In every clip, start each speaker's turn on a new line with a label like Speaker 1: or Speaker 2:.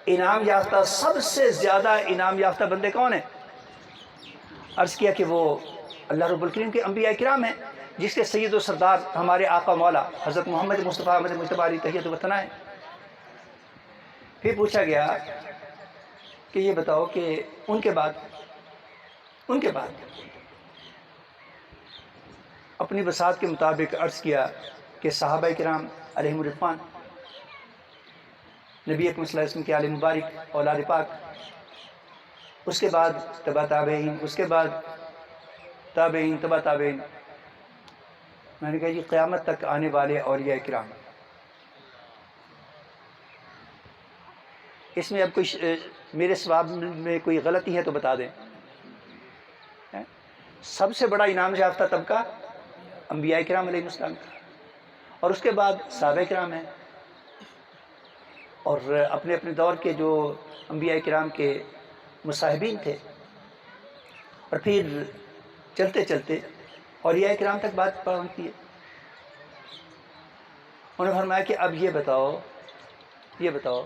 Speaker 1: انعام یافتہ، سب سے زیادہ انعام یافتہ بندے کون ہیں؟ عرض کیا کہ وہ اللہ رب الکریم کے انبیاء کرام ہیں، جس کے سید و سردار ہمارے آقا مولا حضرت محمد مصطفیٰ احمد مجتبی علی تحیۃ و ثنا ہے۔ پھر پوچھا گیا کہ یہ بتاؤ کہ ان کے بعد اپنی بساط کے مطابق عرض کیا کہ صحابہ کرام علیہم الرضوان، نبی اکرم صلی اللہ علیہ وسلم کے آل مبارک، اولاد پاک، اس کے بعد تبع تابعین، اس کے بعد تابعین تبع تابعین۔ میں نے کہا جی قیامت تک آنے والے اولیاء کرام، اس میں اب کوئی میرے ثواب میں کوئی غلطی ہے تو بتا دیں۔ سب سے بڑا انعام یافتہ طبقہ انبیاء کرام علیہ السلام کا، اور اس کے بعد صحابہ کرام ہیں، اور اپنے اپنے دور کے جو انبیاء کرام کے مصاحبین تھے، اور پھر چلتے چلتے اولیاء کرام تک بات پہنچتی ہے۔ انہوں نے فرمایا کہ اب یہ بتاؤ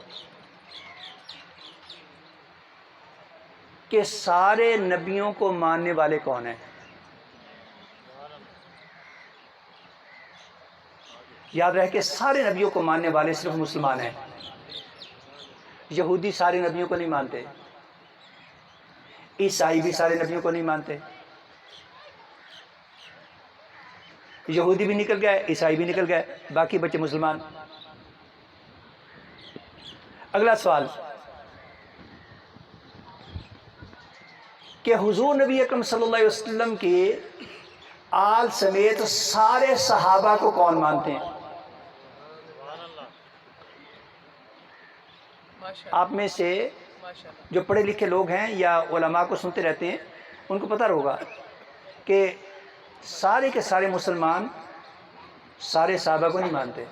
Speaker 1: کہ سارے نبیوں کو ماننے والے کون ہیں؟ یاد رہے کہ سارے نبیوں کو ماننے والے صرف مسلمان ہیں۔ یہودی سارے نبیوں کو نہیں مانتے، عیسائی بھی سارے نبیوں کو نہیں مانتے، یہودی بھی نکل گئے، عیسائی بھی نکل گئے، باقی بچے مسلمان۔ اگلا سوال کہ حضور نبی اکرم صلی اللہ علیہ وسلم کی آل سمیت سارے صحابہ کو کون مانتے ہیں؟ آپ میں سے جو پڑھے لکھے لوگ ہیں یا علماء کو سنتے رہتے ہیں، ان کو پتہ ہوگا کہ سارے کے سارے مسلمان سارے صحابہ کو نہیں مانتے۔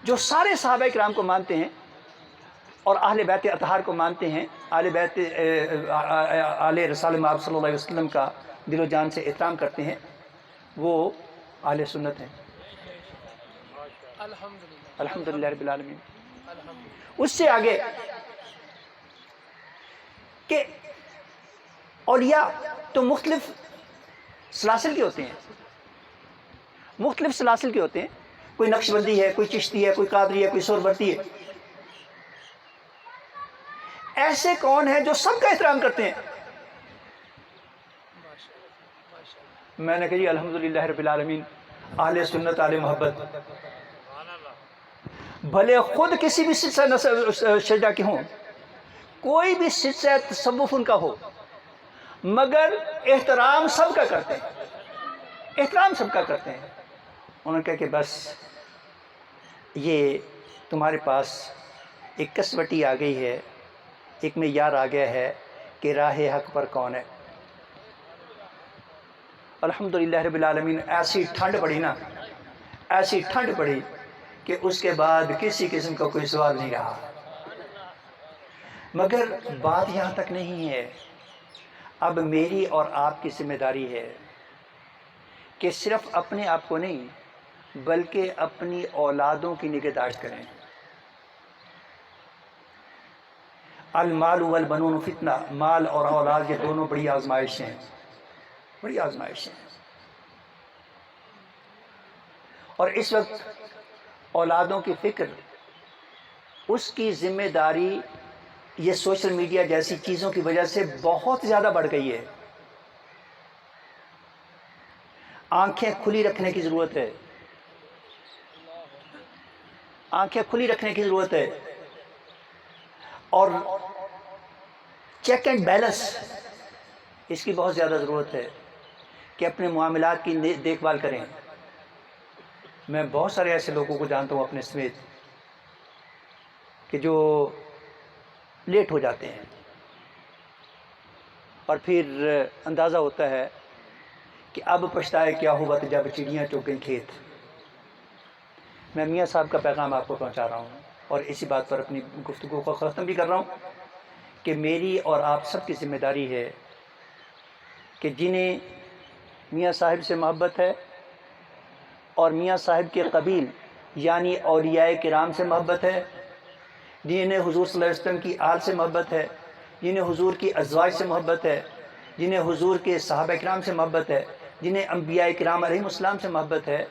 Speaker 1: جو سارے صحابہ کرام کو مانتے ہیں اور اہل بیت اطہار کو مانتے ہیں، آل رسول مآب صلی اللہ علیہ وسلم کا دل و جان سے احترام کرتے ہیں، وہ اہل سنت ہیں۔ الحمدللہ رب العالمین۔ اس سے آگے کہ اولیاء تو مختلف سلاسل کے ہوتے ہیں، کوئی نقشبندی ہے، کوئی چشتی ہے، کوئی قادری ہے، کوئی سہروردی ہے۔ ایسے کون ہیں جو سب کا احترام کرتے ہیں؟ میں نے کہا جی الحمدللہ رب العالمین، اہل سنت، اہل محبت، بھلے خود کسی بھی سلسلہ شجع کے ہوں، کوئی بھی سلسلہ تصوف ان کا ہو، مگر احترام سب کا کرتے ہیں، انہوں نے کہا کہ بس یہ تمہارے پاس ایک کسوٹی آ گئی ہے، ایک معیار آ گیا ہے کہ راہ حق پر کون ہے۔ الحمدللہ رب العالمین۔ ایسی ٹھنڈ پڑی کہ اس کے بعد کسی قسم کا کوئی سوال نہیں رہا۔ مگر بات یہاں تک نہیں ہے، اب میری اور آپ کی ذمہ داری ہے کہ صرف اپنے آپ کو نہیں بلکہ اپنی اولادوں کی نگہداشت کریں۔ المال والبنون فتنہ، مال اور اولاد یہ دونوں بڑی آزمائشیں ہیں، اور اس وقت اولادوں کی فکر، اس کی ذمہ داری یہ سوشل میڈیا جیسی چیزوں کی وجہ سے بہت زیادہ بڑھ گئی ہے۔ آنکھیں کھلی رکھنے کی ضرورت ہے، اور چیک اینڈ بیلنس اس کی بہت زیادہ ضرورت ہے کہ اپنے معاملات کی دیکھ بھال کریں۔ میں بہت سارے ایسے لوگوں کو جانتا ہوں اپنے سمیت کہ جو لیٹ ہو جاتے ہیں، اور پھر اندازہ ہوتا ہے کہ اب پچھتائے کیا ہوا تو جب چڑیاں چگ گئیں کھیت۔ میں میاں صاحب کا پیغام آپ کو پہنچا رہا ہوں، اور اسی بات پر اپنی گفتگو کو ختم بھی کر رہا ہوں کہ میری اور آپ سب کی ذمہ داری ہے کہ جنہیں میاں صاحب سے محبت ہے اور میاں صاحب کے قبیل یعنی اولیاء کرام سے محبت ہے، جنہیں حضور صلی اللہ علیہ وسلم کی آل سے محبت ہے، جنہیں حضور کی ازواج سے محبت ہے، جنہیں حضور کے صحابہ کرام سے محبت ہے، جنہیں انبیاء کرام علیہ السلام سے محبت ہے،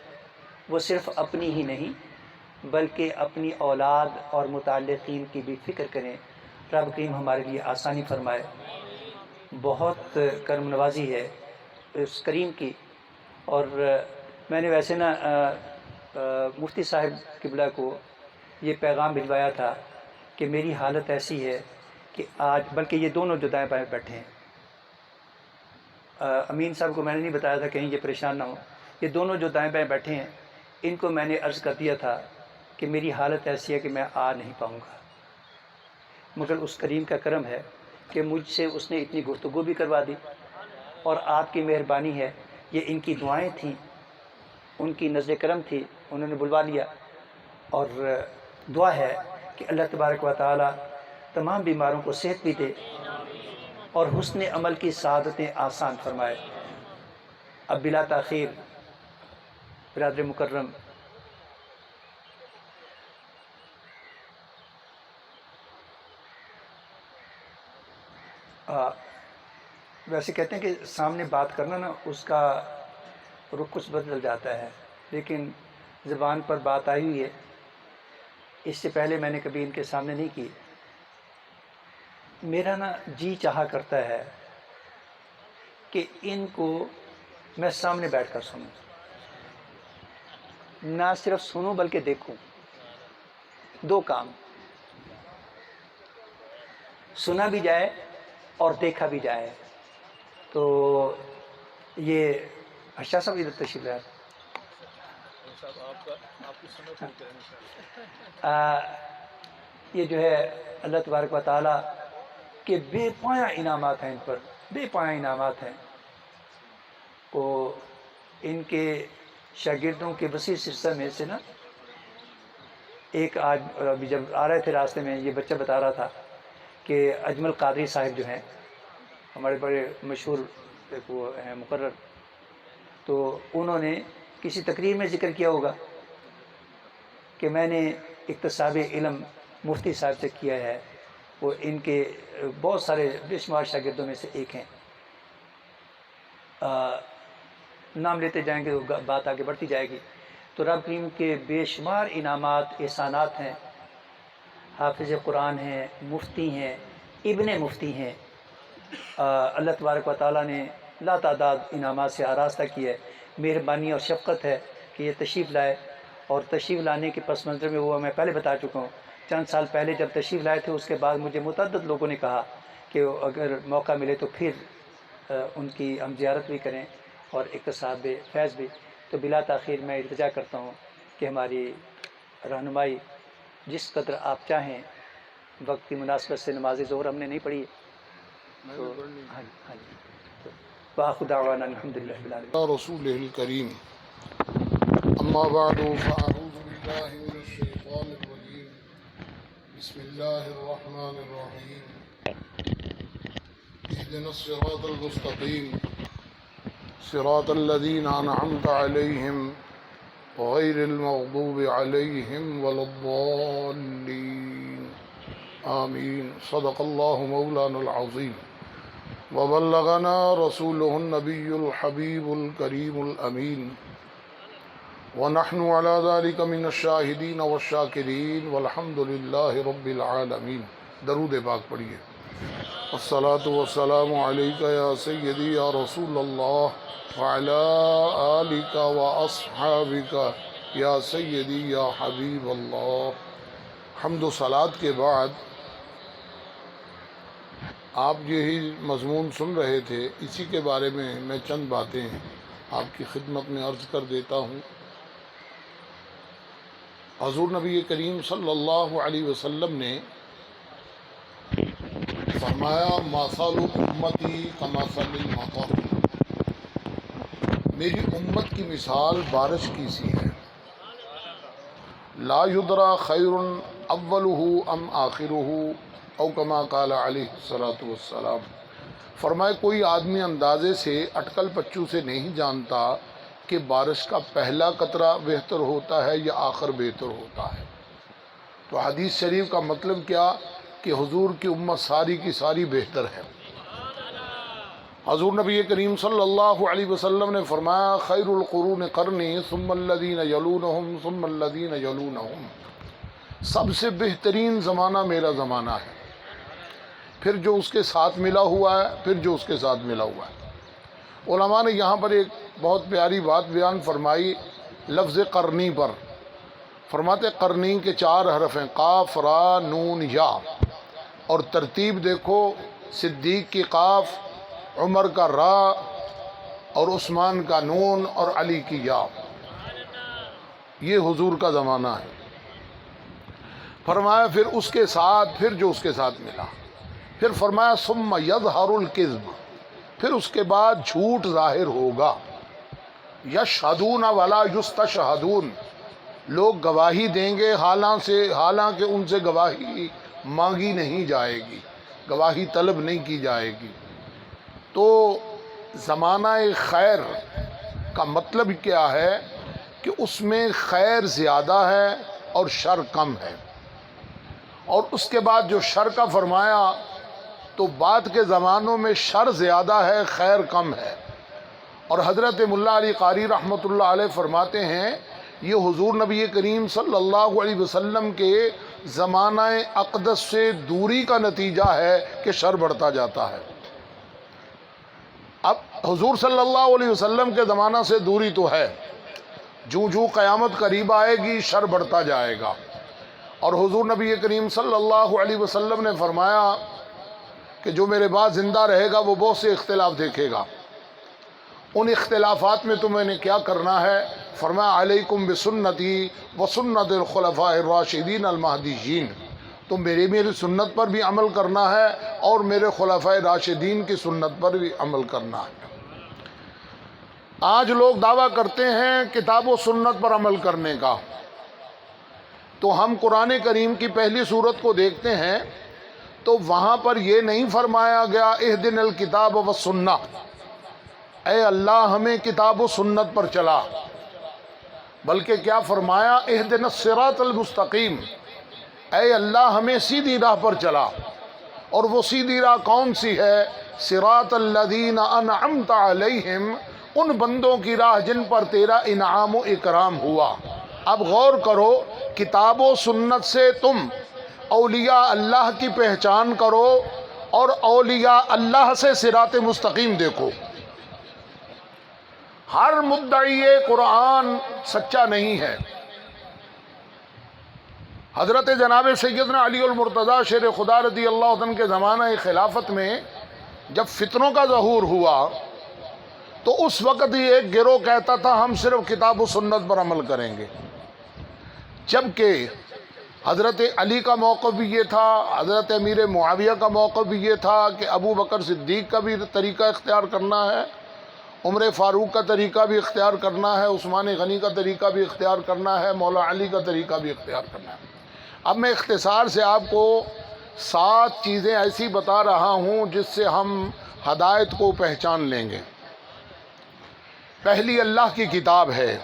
Speaker 1: وہ صرف اپنی ہی نہیں بلکہ اپنی اولاد اور متعلقین کی بھی فکر کریں۔ رب کریم ہمارے لیے آسانی فرمائے۔ بہت کرم نوازی ہے اس کریم کی۔ اور میں نے ویسے نا مفتی صاحب قبلہ کو یہ پیغام بھجوایا تھا کہ میری حالت ایسی ہے کہ آج، بلکہ یہ دونوں جو دائیں بائیں بیٹھے ہیں، امین صاحب کو میں نے نہیں بتایا تھا کہیں یہ پریشان نہ ہو، یہ دونوں جو دائیں بائیں بیٹھے ہیں ان کو میں نے عرض کر دیا تھا کہ میری حالت ایسی ہے کہ میں آ نہیں پاؤں گا، مگر اس کریم کا کرم ہے کہ مجھ سے اس نے اتنی گفتگو بھی کروا دی، اور آپ کی مہربانی ہے، یہ ان کی دعائیں تھیں، ان کی نظر کرم تھی، انہوں نے بلوا لیا۔ اور دعا ہے کہ اللہ تبارک و تعالی تمام بیماروں کو صحت بھی دے اور حسن عمل کی سعادتیں آسان فرمائے۔ اب بلا تاخیر برادر مکرم، ویسے کہتے ہیں کہ سامنے بات کرنا نا اس کا رخ کچھ بدل جاتا ہے، لیکن زبان پر بات آئی ہوئی ہے، اس سے پہلے میں نے کبھی ان کے سامنے نہیں کی۔ میرا نا جی چاہا کرتا ہے کہ ان کو میں سامنے بیٹھ کر سنوں، نہ صرف سنوں بلکہ دیکھوں، دو کام، سنا بھی جائے اور دیکھا بھی جائے۔ تو یہ اشرف صاحب ادھر تشریف لائے، یہ جو ہے اللہ تبارک و تعالیٰ کے بے پایا انعامات ہیں، ان پر بے پایا انعامات ہیں۔ وہ ان کے شاگردوں کے وسیع سلسلہ میں سے نا ایک، آج ابھی جب آ رہے تھے راستے میں یہ بچہ بتا رہا تھا کہ اجمل قادری صاحب جو ہیں ہمارے بڑے مشہور ایک وہ ہیں مقرر، تو انہوں نے کسی تقریر میں ذکر کیا ہوگا کہ میں نے اکتساب علم مفتی صاحب سے کیا ہے، وہ ان کے بہت سارے بے شمار شاگردوں میں سے ایک ہیں۔ نام لیتے جائیں گے تو بات آگے بڑھتی جائے گی۔ تو رب کریم کے بے شمار انعامات احسانات ہیں، حافظ قرآن ہیں، مفتی ہیں، ابن مفتی ہیں، اللہ تبارک و تعالیٰ نے لا تعداد انعامات سے آراستہ کی ہے۔ مہربانی اور شفقت ہے کہ یہ تشریف لائے، اور تشریف لانے کے پس منظر میں وہ میں پہلے بتا چکا ہوں، چند سال پہلے جب تشریف لائے تھے اس کے بعد مجھے متعدد لوگوں نے کہا کہ اگر موقع ملے تو پھر ان کی ہم زیارت بھی کریں اور اکتساب فیض بھی۔ تو بلا تاخیر میں التجا کرتا ہوں کہ ہماری رہنمائی جس قدر آپ چاہیں، وقت کی مناسبت سے نماز ظہر ہم نے نہیں پڑھی ہے، تو ہاں جی، وآخر دعوانا الحمدللہ رب العالمین۔
Speaker 2: رسول الکریم، اما بعد فاعوذ باللہ من الشیطان الرجیم، بسم اللہ الرحمن الرحیم، اهدنا الصراط المستقیم صراط الذین انعمت علیہم غیر المغضوب علیہم ولا الضالین، آمین۔ صدق اللہ مولانا العظیم وبلغنا رسوله النبی الحبیب الکریم الامین، ونحن على ذلك من الشاہدین والشاکرین والحمد للہ رب العالمین۔ درود پاک پڑھیے۔ الصلاة والسلام علیک یا سیدی یا رسول اللہ وعلی آلک واصحابک یا سیدی یا حبیب اللہ۔ حمد و صلات کے بعد آپ یہی مضمون سن رہے تھے، اسی کے بارے میں چند باتیں آپ کی خدمت میں عرض کر دیتا ہوں۔ حضور نبی کریم صلی اللہ علیہ وسلم نے فرمایا مثل امتی کمثل المطر، میری امت کی مثال بارش کی سی ہے، لا یدرا خیر اولہ ام آخرہ او کما قال علیہ الصلوۃ والسلام۔ فرمائے کوئی آدمی اندازے سے اٹکل پچو سے نہیں جانتا کہ بارش کا پہلا قطرہ بہتر ہوتا ہے یا آخر بہتر ہوتا ہے؟ تو حدیث شریف کا مطلب کیا کہ حضور کی امت ساری کی ساری بہتر ہے۔ حضور نبی کریم صلی اللہ علیہ وسلم نے فرمایا خیر القرون قرنی ثم الذین یلونہم ثم الذین یلونہم، سب سے بہترین زمانہ میرا زمانہ ہے، پھر جو اس کے ساتھ ملا ہوا ہے، پھر جو اس کے ساتھ ملا ہوا ہے۔ علماء نے یہاں پر ایک بہت پیاری بات بیان فرمائی لفظ قرنی پر، فرماتے قرنی کے 4 حرف ہیں، قاف را نون یا، اور ترتیب دیکھو صدیق کی قاف، عمر کا را، اور عثمان کا نون، اور علی کی یا۔ یہ حضور کا زمانہ ہے۔ فرمایا پھر اس کے ساتھ، پھر جو اس کے ساتھ ملا، پھر فرمایا ثم یظہر الکذب، پھر اس کے بعد جھوٹ ظاہر ہوگا، یشہدون ولا یستشہدون، لوگ گواہی دیں گے حالانکہ ان سے گواہی مانگی نہیں جائے گی، گواہی طلب نہیں کی جائے گی۔ تو زمانہ خیر کا مطلب کیا ہے کہ اس میں خیر زیادہ ہے اور شر کم ہے، اور اس کے بعد جو شر کا فرمایا تو بعد کے زمانوں میں شر زیادہ ہے، خیر کم ہے۔ اور حضرت ملا علی قاری رحمۃ اللہ علیہ فرماتے ہیں یہ حضور نبی کریم صلی اللہ علیہ وسلم کے زمانہ اقدس سے دوری کا نتیجہ ہے کہ شر بڑھتا جاتا ہے۔ اب حضور صلی اللہ علیہ وسلم کے زمانہ سے دوری تو ہے، جو قیامت قریب آئے گی شر بڑھتا جائے گا۔ اور حضور نبی کریم صلی اللہ علیہ وسلم نے فرمایا کہ جو میرے بعد زندہ رہے گا وہ بہت سے اختلاف دیکھے گا، ان اختلافات میں تمہیں نے کیا کرنا ہے؟ فرمایا علیکم بسنتی وسنت الخلفاء الراشدین المہدیین، تم میری سنت پر بھی عمل کرنا ہے اور میرے خلفاء راشدین کی سنت پر بھی عمل کرنا ہے۔ آج لوگ دعویٰ کرتے ہیں کتاب و سنت پر عمل کرنے کا، تو ہم قرآن کریم کی پہلی سورت کو دیکھتے ہیں تو وہاں پر یہ نہیں فرمایا گیا اہدنا الکتاب والسنہ، اے اللہ ہمیں کتاب و سنت پر چلا، بلکہ کیا فرمایا اہدنا الصراط المستقیم، اے اللہ ہمیں سیدھی راہ پر چلا۔ اور وہ سیدھی راہ کون سی ہے؟ صراط الذین انعمت علیہم، ان بندوں کی راہ جن پر تیرا انعام و اکرام ہوا۔ اب غور کرو، کتاب و سنت سے تم اولیاء اللہ کی پہچان کرو اور اولیاء اللہ سے صراط مستقیم دیکھو۔ ہر مدعی قرآن سچا نہیں ہے۔ حضرت جناب سیدنا علی المرتضیٰ شیر خدا رضی اللہ عنہ کے زمانہ خلافت میں جب فتنوں کا ظہور ہوا تو اس وقت ہی ایک گروہ کہتا تھا ہم صرف کتاب و سنت پر عمل کریں گے، جبکہ حضرت علی کا موقف بھی یہ تھا، حضرت امیر معاویہ کا موقف بھی یہ تھا کہ ابو بکر صدیق کا بھی طریقہ اختیار کرنا ہے، عمر فاروق کا طریقہ بھی اختیار کرنا ہے، عثمان غنی کا طریقہ بھی اختیار کرنا ہے، مولا علی کا طریقہ بھی اختیار کرنا ہے۔ اب میں اختصار سے آپ کو 7 چیزیں ایسی بتا رہا ہوں جس سے ہم ہدایت کو پہچان لیں گے۔ پہلی اللہ کی کتاب ہے،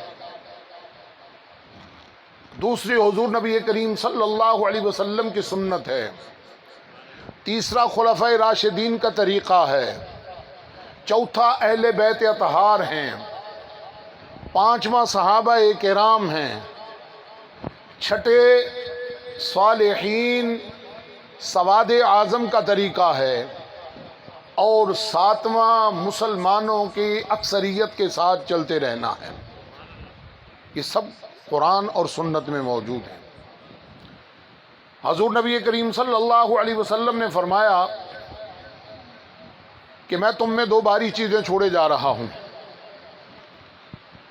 Speaker 2: دوسری حضور نبی کریم صلی اللہ علیہ وسلم کی سنت ہے، تیسرا خلفاء راشدین کا طریقہ ہے، چوتھا اہل بیت اطہار ہیں، پانچواں صحابہ کرام ہیں، چھٹے صالحین سواد اعظم کا طریقہ ہے، اور ساتواں مسلمانوں کی اکثریت کے ساتھ چلتے رہنا ہے۔ یہ سب قرآن اور سنت میں موجود ہے۔ حضور نبی کریم صلی اللہ علیہ وسلم نے فرمایا کہ میں تم میں 2 باری چیزیں چھوڑے جا رہا ہوں،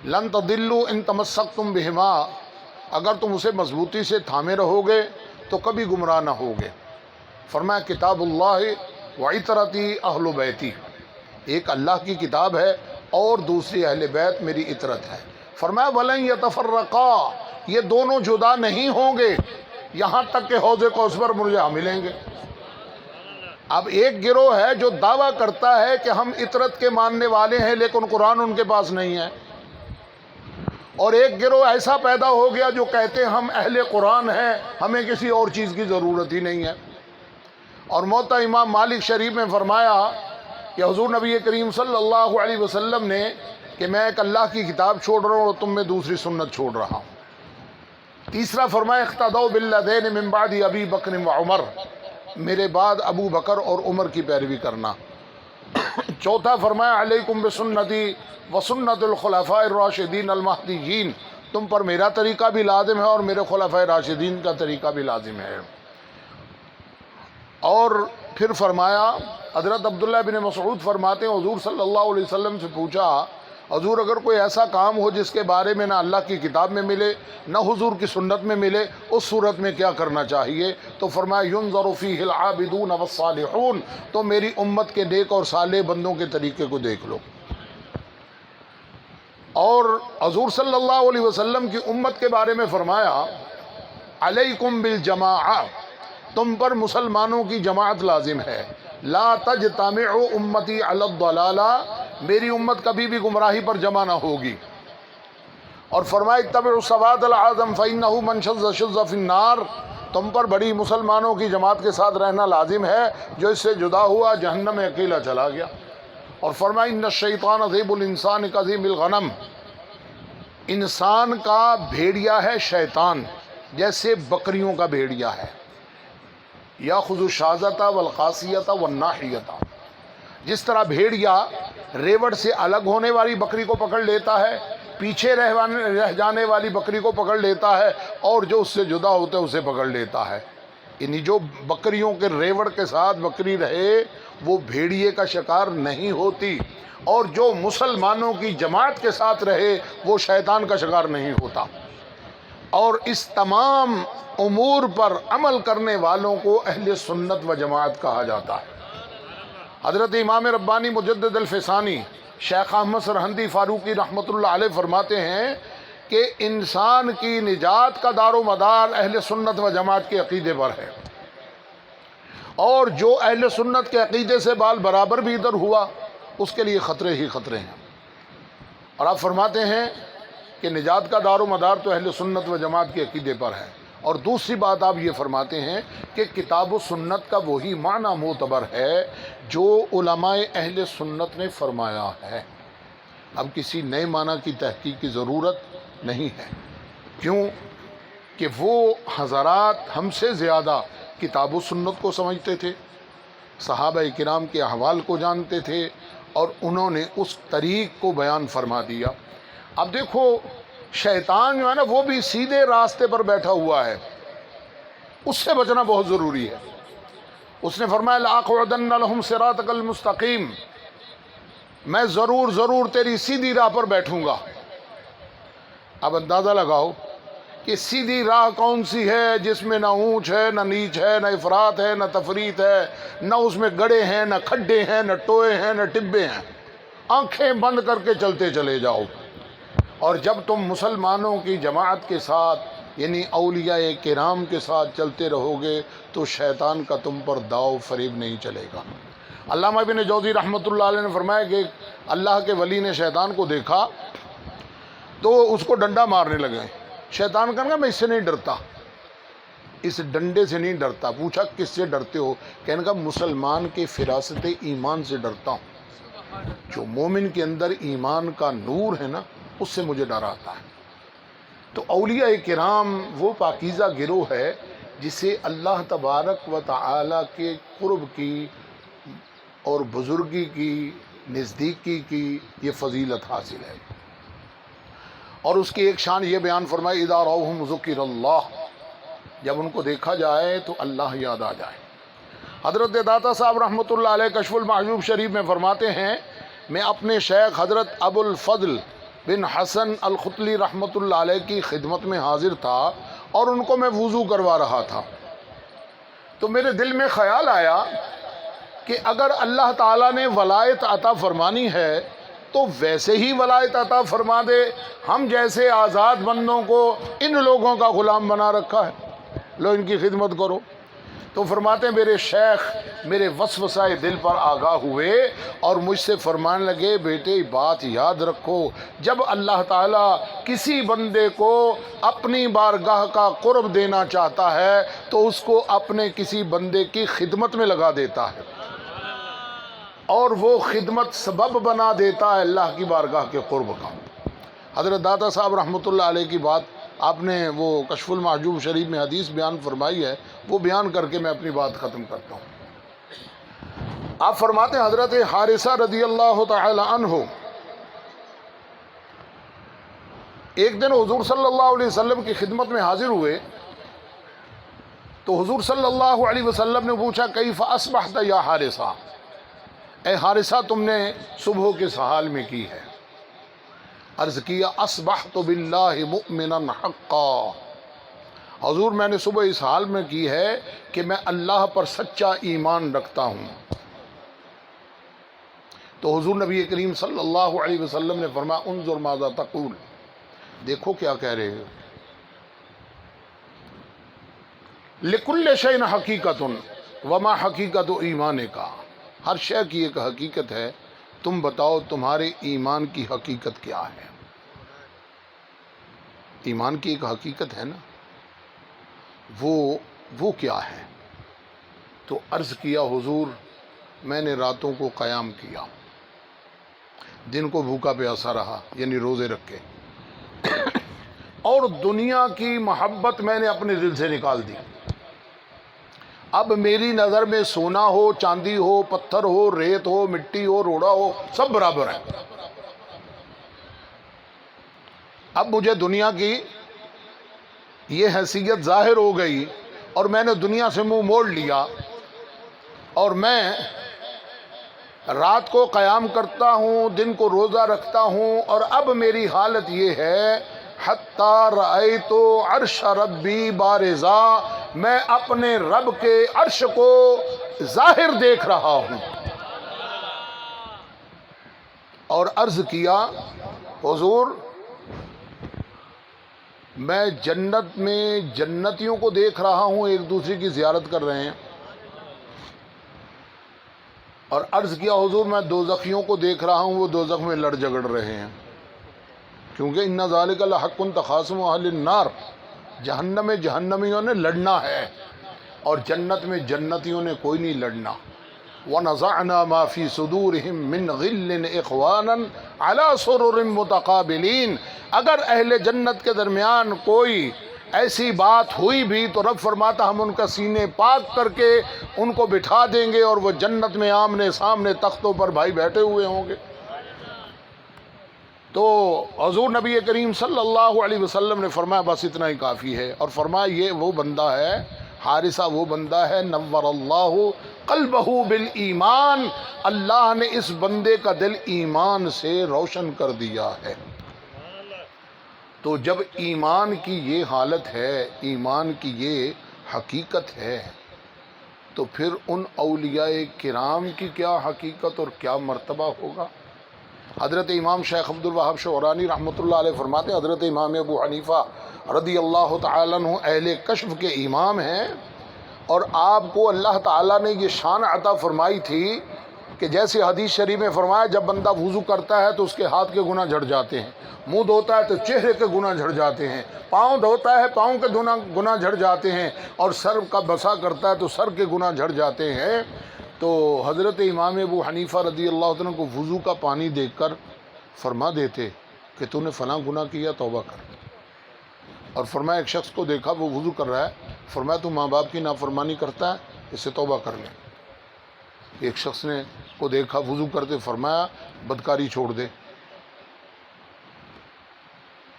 Speaker 2: لن تضلوا ان تمسکتم بہما، اگر تم اسے مضبوطی سے تھامے رہو گے تو کبھی گمراہ نہ ہوگے۔ فرمایا کتاب اللہ وعطرتی اہل بیتی، ایک اللہ کی کتاب ہے اور دوسری اہل بیت میری عطرت ہے۔ فرمایا ولن یتفرقا، یہ دونوں جدا نہیں ہوں گے یہاں تک کہ حوض کوثر مجھے ملیں گے۔ اب ایک گروہ ہے جو دعویٰ کرتا ہے کہ ہم عطرت کے ماننے والے ہیں لیکن قرآن ان کے پاس نہیں ہے، اور ایک گروہ ایسا پیدا ہو گیا جو کہتے ہیں ہم اہل قرآن ہیں، ہمیں کسی اور چیز کی ضرورت ہی نہیں ہے۔ اور موطا امام مالک شریف میں فرمایا کہ حضور نبی کریم صلی اللہ علیہ وسلم نے کہ میں ایک اللہ کی کتاب چھوڑ رہا ہوں اور تم میں دوسری سنت چھوڑ رہا ہوں۔ تیسرا فرمایا اقتدوا بالذین من بعد ابی بکر و عمر، میرے بعد ابو بکر اور عمر کی پیروی کرنا۔ چوتھا فرمایا علیکم بسنتی وسنت الخلفاء الراشدین المہدیین، تم پر میرا طریقہ بھی لازم ہے اور میرے خلفاء راشدین کا طریقہ بھی لازم ہے۔ اور پھر فرمایا، حضرت عبداللہ بن مسعود فرماتے ہیں حضور صلی اللہ علیہ وسلم سے پوچھا، حضور اگر کوئی ایسا کام ہو جس کے بارے میں نہ اللہ کی کتاب میں ملے نہ حضور کی سنت میں ملے، اس صورت میں کیا کرنا چاہیے؟ تو فرمایا ینظر فیہ العابدون والصالحون، تو میری امت کے نیک اور صالح بندوں کے طریقے کو دیکھ لو۔ اور حضور صلی اللہ علیہ وسلم کی امت کے بارے میں فرمایا علیکم بالجماعہ، تم پر مسلمانوں کی جماعت لازم ہے۔ لا تجتمع امتی علی الضلالہ، میری امت کبھی بھی گمراہی پر جمع نہ ہوگی۔ اور فرمایا اتبعوا السواد العظم فإنہ من شذ شذ فی النار، تم پر بڑی مسلمانوں کی جماعت کے ساتھ رہنا لازم ہے، جو اس سے جدا ہوا جہنم میں اکیلا چلا گیا۔ اور فرمایا ان الشیطان ذیب الانسان کذیب الغنم، انسان کا بھیڑیا ہے شیطان، جیسے بکریوں کا بھیڑیا ہے۔ یاخذ الشاذۃ والقاسیۃ والناحیۃ، جس طرح بھیڑیا ریوڑ سے الگ ہونے والی بکری کو پکڑ لیتا ہے، پیچھے رہ جانے والی بکری کو پکڑ لیتا ہے، اور جو اس سے جدا ہوتا ہے اسے پکڑ لیتا ہے۔ یعنی جو بکریوں کے ریوڑ کے ساتھ بکری رہے وہ بھیڑیے کا شکار نہیں ہوتی، اور جو مسلمانوں کی جماعت کے ساتھ رہے وہ شیطان کا شکار نہیں ہوتا۔ اور اس تمام امور پر عمل کرنے والوں کو اہل سنت و جماعت کہا جاتا ہے۔ حضرت امام ربانی مجدد الفسانی شیخ احمد سرہندی فاروقی رحمۃ اللہ علیہ فرماتے ہیں کہ انسان کی نجات کا دار و مدار اہل سنت و جماعت کے عقیدے پر ہے، اور جو اہل سنت کے عقیدے سے بال برابر بھی ادھر ہوا اس کے لیے خطرے ہی خطرے ہیں۔ اور آپ فرماتے ہیں کہ نجات کا دار و مدار تو اہل سنت و جماعت کے عقیدے پر ہے۔ اور دوسری بات آپ یہ فرماتے ہیں کہ کتاب و سنت کا وہی معنی معتبر ہے جو علماء اہل سنت نے فرمایا ہے، اب کسی نئے معنی کی تحقیق کی ضرورت نہیں ہے۔ کیوں کہ وہ حضرات ہم سے زیادہ کتاب و سنت کو سمجھتے تھے، صحابہ کرام کے احوال کو جانتے تھے، اور انہوں نے اس طریق کو بیان فرما دیا۔ اب دیکھو شیطان جو ہے نا وہ بھی سیدھے راستے پر بیٹھا ہوا ہے، اس سے بچنا بہت ضروری ہے۔ اس نے فرمایا لَأَقْعُدَنَّ لَهُمْ صِرَاطَكَ الْمُسْتَقِيمَ، میں ضرور تیری سیدھی راہ پر بیٹھوں گا۔ اب اندازہ لگاؤ کہ سیدھی راہ کون سی ہے جس میں نہ اونچ ہے نہ نیچ ہے نہ افراط ہے نہ تفریط ہے، نہ اس میں گڑھے ہیں نہ کھڈے ہیں نہ ٹوئے ہیں نہ ٹبے ہیں، آنکھیں بند کر کے چلتے چلے جاؤ۔ اور جب تم مسلمانوں کی جماعت کے ساتھ یعنی اولیاء کرام کے ساتھ چلتے رہو گے تو شیطان کا تم پر داؤ فریب نہیں چلے گا۔ علامہ ابن جوزی رحمۃ اللہ علیہ نے فرمایا کہ اللہ کے ولی نے شیطان کو دیکھا تو اس کو ڈنڈا مارنے لگے۔ شیطان کہنے لگا میں اس سے نہیں ڈرتا، اس ڈنڈے سے نہیں ڈرتا۔ پوچھا کس سے ڈرتے ہو؟ کہنے لگا مسلمان کے فراست ایمان سے ڈرتا ہوں، جو مومن کے اندر ایمان کا نور ہے نا اس سے مجھے ڈر آتا ہے۔ تو اولیاء کرام وہ پاکیزہ گروہ ہے جسے اللہ تبارک و تعالی کے قرب کی اور بزرگی کی نزدیکی کی یہ فضیلت حاصل ہے۔ اور اس کی ایک شان یہ بیان فرمائی اذا رأوہم ذکر اللہ، جب ان کو دیکھا جائے تو اللہ یاد آ جائے۔ حضرت داتا صاحب رحمۃ اللہ علیہ کشف المحجوب شریف میں فرماتے ہیں میں اپنے شیخ حضرت ابو الفضل بن حسن الختلی رحمۃ اللہ علیہ کی خدمت میں حاضر تھا اور ان کو میں وضو کروا رہا تھا، تو میرے دل میں خیال آیا کہ اگر اللہ تعالیٰ نے ولایت عطا فرمانی ہے تو ویسے ہی ولایت عطا فرما دے، ہم جیسے آزاد بندوں کو ان لوگوں کا غلام بنا رکھا ہے، لو ان کی خدمت کرو۔ تو فرماتے ہیں میرے شیخ میرے وسوسۂ دل پر آگاہ ہوئے اور مجھ سے فرمانے لگے بیٹے بات یاد رکھو، جب اللہ تعالیٰ کسی بندے کو اپنی بارگاہ کا قرب دینا چاہتا ہے تو اس کو اپنے کسی بندے کی خدمت میں لگا دیتا ہے، اور وہ خدمت سبب بنا دیتا ہے اللہ کی بارگاہ کے قرب کا۔ حضرت داتا صاحب رحمۃ اللہ علیہ کی بات آپ نے وہ کشف المحجوب شریف میں حدیث بیان فرمائی ہے، وہ بیان کر کے میں اپنی بات ختم کرتا ہوں۔ آپ فرماتے ہیں حضرت حارثہ رضی اللہ تعالی عنہ ایک دن حضور صلی اللہ علیہ وسلم کی خدمت میں حاضر ہوئے تو حضور صلی اللہ علیہ وسلم نے پوچھا کیف اصبحت یا حارثہ، اے حارثہ تم نے صبح کس حال میں کی ہے؟ عرض کیا اصبحت باللہ مؤمنا حقا، حضور میں نے صبح اس حال میں کی ہے کہ میں اللہ پر سچا ایمان رکھتا ہوں۔ تو حضور نبی کریم صلی اللہ علیہ وسلم نے فرمایا انظر ماذا تقول، دیکھو کیا کہہ رہے ہو۔ لکل شیء حقیقت وما حقیقت ایمان کا، ہر شے کی ایک حقیقت ہے، تم بتاؤ تمہارے ایمان کی حقیقت کیا ہے؟ ایمان کی ایک حقیقت ہے نا، وہ کیا ہے؟ تو عرض کیا حضور میں نے راتوں کو قیام کیا، دن کو بھوکا پیاسا رہا یعنی روزے رکھ کے، اور دنیا کی محبت میں نے اپنے دل سے نکال دی۔ اب میری نظر میں سونا ہو، چاندی ہو، پتھر ہو، ریت ہو، مٹی ہو، روڑا ہو، سب برابر ہے۔ اب مجھے دنیا کی یہ حیثیت ظاہر ہو گئی اور میں نے دنیا سے منہ موڑ لیا، اور میں رات کو قیام کرتا ہوں، دن کو روزہ رکھتا ہوں، اور اب میری حالت یہ ہے حتی رأیت عرش ربی بارزا، میں اپنے رب کے عرش کو ظاہر دیکھ رہا ہوں۔ اور عرض کیا حضور میں جنت میں جنتیوں کو دیکھ رہا ہوں ایک دوسرے کی زیارت کر رہے ہیں، اور عرض کیا حضور میں دوزخیوں کو دیکھ رہا ہوں وہ دوزخ میں لڑ جھگڑ رہے ہیں، کیونکہ ان ذالک لحق تخاصم اہل النار، جہنم میں جہنمیوں نے لڑنا ہے اور جنت میں جنتیوں نے کوئی نہیں لڑنا۔ وَنَزَعْنَا مَا فِي صُدُورِهِم مِّن غِلٍّ إِخْوَانًا عَلَى سُرُرٍ مُتَقَابِلِينَ، اگر اہل جنت کے درمیان کوئی ایسی بات ہوئی بھی تو رب فرماتا ہم ان کا سینے پاک کر کے ان کو بٹھا دیں گے اور وہ جنت میں آمنے سامنے تختوں پر بھائی بیٹھے ہوئے ہوں گے۔ تو حضور نبی کریم صلی اللہ علیہ وسلم نے فرمایا بس اتنا ہی کافی ہے، اور فرمایا یہ وہ بندہ ہے حارثہ، وہ بندہ ہے نور اللہ قلبہ بالایمان، اللہ نے اس بندے کا دل ایمان سے روشن کر دیا ہے۔ تو جب ایمان کی یہ حالت ہے، ایمان کی یہ حقیقت ہے، تو پھر ان اولیاء کرام کی کیا حقیقت اور کیا مرتبہ ہوگا۔ حضرت امام شیخ عبد الوہاب شعرانی رحمۃ اللہ علیہ فرماتے ہیں حضرت امام ابو حنیفہ رضی اللہ تعالیٰ عنہ اہل کشف کے امام ہیں، اور آپ کو اللہ تعالیٰ نے یہ شان عطا فرمائی تھی کہ جیسے حدیث شریف میں فرمایا جب بندہ وضو کرتا ہے تو اس کے ہاتھ کے گناہ جھڑ جاتے ہیں، منہ دھوتا ہے تو چہرے کے گناہ جھڑ جاتے ہیں، پاؤں دھوتا ہے پاؤں کے گناہ جھڑ جاتے ہیں، اور سر کا بسا کرتا ہے تو سر کے گناہ جھڑ جاتے ہیں۔ تو حضرت امام ابو حنیفہ رضی اللہ عنہ کو وضو کا پانی دیکھ کر فرما دیتے کہ تو نے فلاں گناہ کیا توبہ کر، اور فرمایا ایک شخص کو دیکھا وہ وضو کر رہا ہے، فرمایا تو ماں باپ کی نافرمانی کرتا ہے اس سے توبہ کر لے۔ ایک شخص نے کو دیکھا وضو کرتے، فرمایا بدکاری چھوڑ دے۔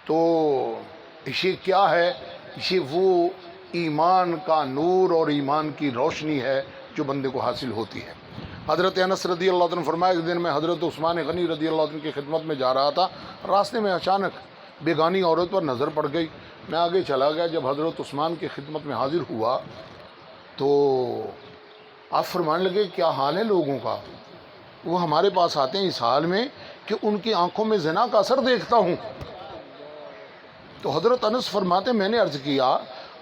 Speaker 2: تو یہ کیا ہے؟ یہ وہ ایمان کا نور اور ایمان کی روشنی ہے جو بندے کو حاصل ہوتی ہے۔ حضرت انس رضی اللہ عنہ فرمایا ایک دن میں حضرت عثمان غنی رضی اللہ عنہ کی خدمت میں جا رہا تھا، راستے میں اچانک بیگانی عورت پر نظر پڑ گئی، میں آگے چلا گیا، جب حضرت عثمان کی خدمت میں حاضر ہوا تو آپ فرمانے لگے کیا حال ہے لوگوں کا؟ وہ ہمارے پاس آتے ہیں اس حال میں کہ ان کی آنکھوں میں زنا کا اثر دیکھتا ہوں۔ تو حضرت انس فرماتے میں نے عرض کیا